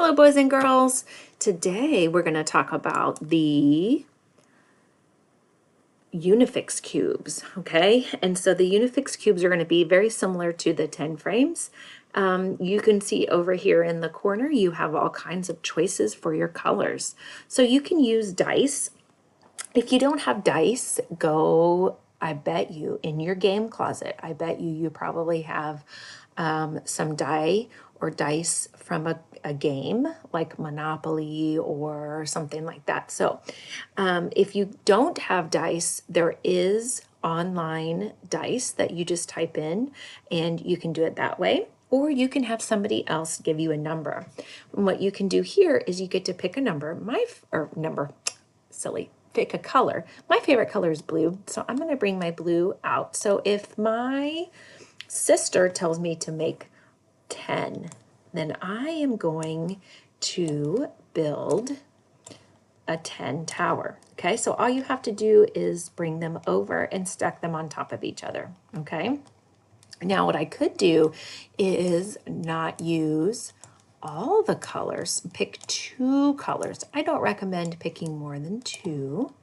Hello, boys and girls. Today we're going to talk about the Unifix cubes, okay? And so the Unifix cubes are going to be very similar to the 10 frames. You can see over here in the corner, you have all kinds of choices for your colors. So you can use dice. If you don't have dice, I bet you, in your game closet, I bet you probably have some die or dice from a game like Monopoly or something like that. So if you don't have dice, there is online dice that you just type in and you can do it that way. Or you can have somebody else give you a number. And what you can do here is you get to pick a number. Pick a color. My favorite color is blue, so I'm going to bring my blue out. So if my sister tells me to make 10, then I am going to build a 10 tower. Okay, so all you have to do is bring them over and stack them on top of each other. Okay, now what I could do is not use all the colors, pick 2 colors. I don't recommend picking more than 2,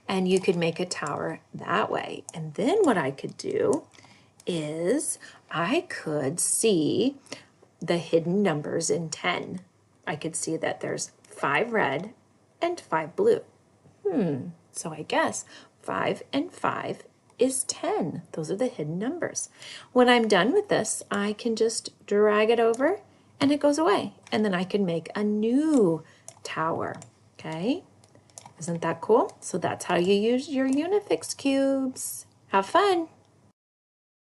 and you could make a tower that way. And then what I could do is I could see the hidden numbers in 10. I could see that there's 5 red and 5 blue. So I guess 5 and 5 is 10. Those are the hidden numbers. When I'm done with this, I can just drag it over and it goes away. And then I can make a new tower, okay? Isn't that cool? So that's how you use your Unifix cubes. Have fun.